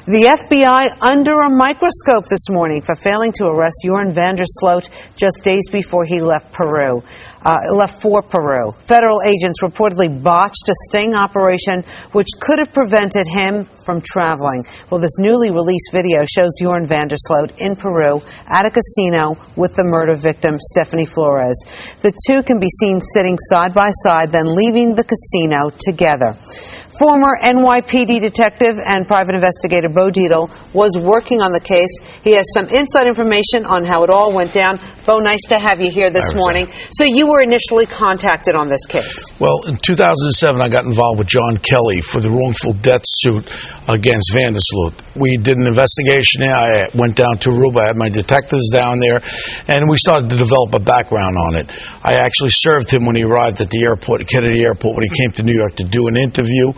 The FBI under a microscope this morning for failing to arrest Joran van der Sloot just days before he left for Peru. Federal agents reportedly botched a sting operation which could have prevented him from traveling. Well, this newly released video shows Joran van der Sloot in Peru at a casino with the murder victim, Stephanie Flores. The two can be seen sitting side by side, then leaving the casino together. Former NYPD detective and private investigator Bo Dietl was working on the case. He has some inside information on how it all went down. Bo, nice to have you here this morning. So you were initially contacted on this case. Well, in 2007, I got involved with John Kelly for the wrongful death suit against van der Sloot. We did an investigation there. I went down to Aruba. I had my detectives down there, and we started to develop a background on it. I actually served him when he arrived at the airport, Kennedy Airport, when he came to New York to do an interview.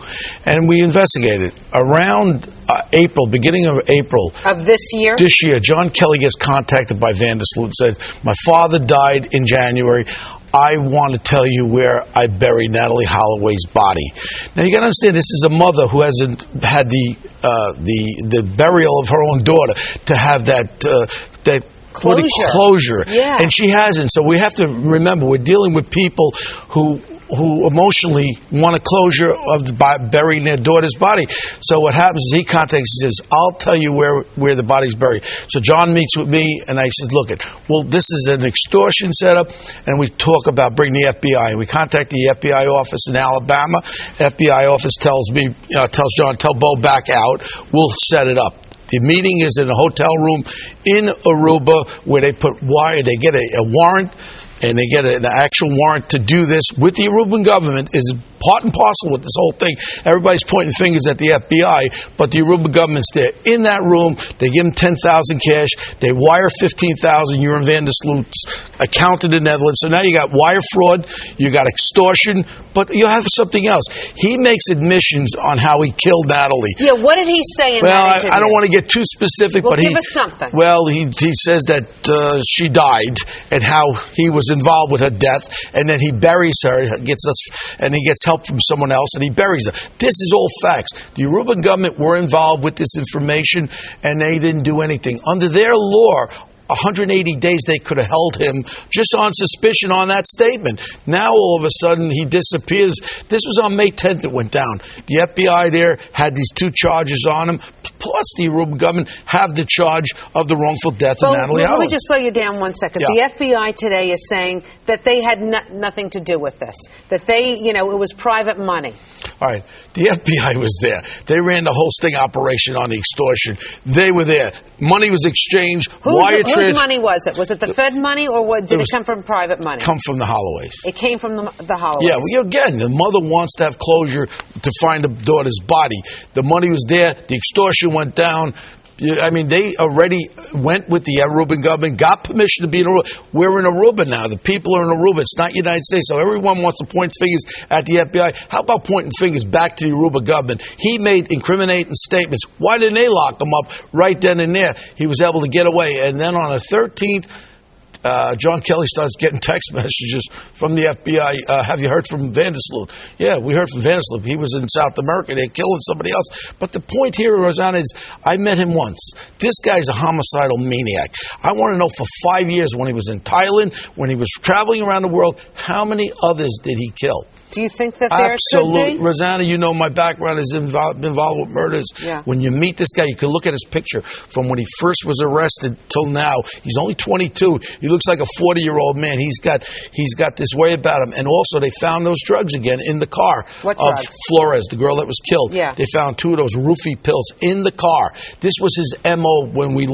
And we investigated. Around April, beginning of April. Of this year? This year, John Kelly gets contacted by van der Sloot and says, my father died in January. I want to tell you where I buried Natalee Holloway's body. Now, you got to understand, this is a mother who hasn't had the burial of her own daughter to have that closure. Yeah. And she hasn't. So we have to remember, we're dealing with people who emotionally want a closure by burying their daughter's body. So what happens is he contacts and says, I'll tell you where the body's buried. So John meets with me, and I said, look, this is an extortion setup, and we talk about bringing the FBI. And we contact the FBI office in Alabama. FBI office tells John, tell Bo back out. We'll set it up. The meeting is in a hotel room in Aruba where they get a warrant, and they get an actual warrant to do this with the Aruban government. Is part and parcel with this whole thing. Everybody's pointing fingers at the FBI, but the Aruban government's there. In that room, they give them $10,000 cash. They wire $15,000 Joran van der Sloot's account in the Netherlands. So now you got wire fraud, you got extortion, but you have something else. He makes admissions on how he killed Natalee. Yeah, what did he say in that interview? I don't want to get too specific, well, but give us something. Well, he says that she died and how he was involved with her death, and then he buries her, and he gets help from someone else, and he buries her. This is all facts. The Aruban government were involved with this information, and they didn't do anything. Under their law, 180 days they could have held him just on suspicion on that statement. Now all of a sudden he disappears. This was on May 10th it went down. The FBI there had these two charges on him, plus the Aruban government have the charge of the wrongful death of Natalee Holloway. Let me just slow you down 1 second. Yeah. The FBI today is saying that they had nothing to do with this, that it was private money. All right. The FBI was there. They ran the whole sting operation on the extortion. They were there. Money was exchanged. Whose money was it? Was it the Fed money, or did it come from private money? Come from the Holloways. It came from the Holloways. Yeah, well, again, the mother wants to have closure to find the daughter's body. The money was there. The extortion went down. I mean, they already went with the Aruban government, got permission to be in Aruba. We're in Aruba now. The people are in Aruba. It's not United States. So everyone wants to point fingers at the FBI. How about pointing fingers back to the Aruba government? He made incriminating statements. Why didn't they lock him up right then and there? He was able to get away. And then on the 13th, John Kelly starts getting text messages from the FBI. Have you heard from van der Sloot? Yeah, we heard from van der Sloot. He was in South America. They're killing somebody else. But the point here, Rosanna, is I met him once. This guy's a homicidal maniac. I want to know for 5 years when he was in Thailand, when he was traveling around the world, how many others did he kill? Do you think that there Absolutely. could be? Rosanna, you know my background is involved with murders. Yeah. When you meet this guy, you can look at his picture from when he first was arrested till now. He's only 22. He looks like a 40-year-old man. He's got this way about him. And also, they found those drugs again in the car of Flores, the girl that was killed. Yeah. They found 2 of those roofie pills in the car. This was his MO when we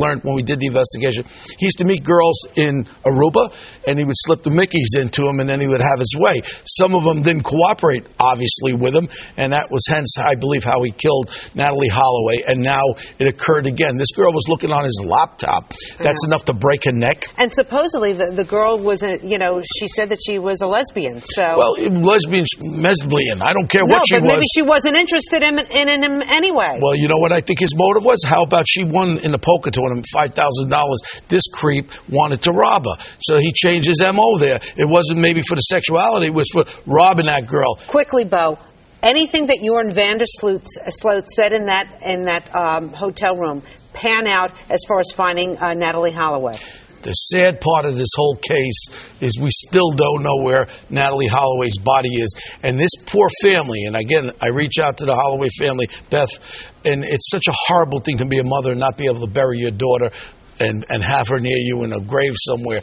did the investigation. He used to meet girls in Aruba, and he would slip the Mickeys into them, and then he would have his way. Some of them didn't cooperate, obviously, with him, and that was hence, I believe, how he killed Natalee Holloway, and now it occurred again. This girl was looking on his laptop. That's enough to break her neck. And supposedly the girl was, she said that she was a lesbian. So well, lesbian, I don't care what she was. No, but maybe she wasn't interested in him anyway. Well, you know what I think his motive was? How about she won in the poker tournament $5,000? This creep wanted to rob her, so he changed his MO there. It wasn't maybe for the sexuality; it was for robbing that girl. Quickly, Bo. anything that Jorn Vandersloot said in that hotel room pan out as far as finding Natalee Holloway? The sad part of this whole case is we still don't know where Natalee Holloway's body is. And this poor family, and again, I reach out to the Holloway family, Beth, and it's such a horrible thing to be a mother and not be able to bury your daughter and have her near you in a grave somewhere.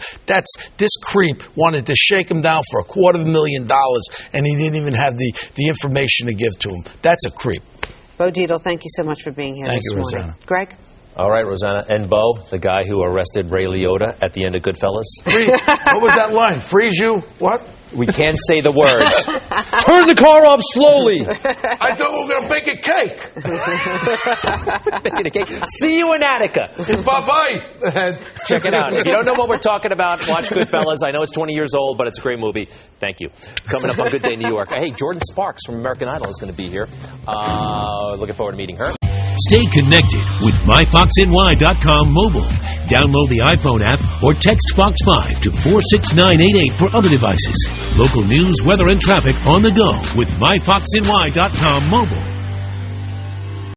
This creep wanted to shake him down for $250,000, and he didn't even have the information to give to him. That's a creep. Bo Dietl, thank you so much for being here this morning. Thank you, Rosanna. Greg? All right, Rosanna. And Bo, the guy who arrested Ray Liotta at the end of Goodfellas. What was that line? Freeze you? What? We can't say the words. Turn the car off slowly. I thought we were going to bake a cake. Baking a cake. See you in Attica. Bye-bye. Check it out. If you don't know what we're talking about, watch Goodfellas. I know it's 20 years old, but it's a great movie. Thank you. Coming up on Good Day New York. Hey, Jordan Sparks from American Idol is going to be here. Looking forward to meeting her. Stay connected with MyFoxNY.com mobile. Download the iPhone app or text Fox 5 to 46988 for other devices. Local news, weather, and traffic on the go with MyFoxNY.com mobile.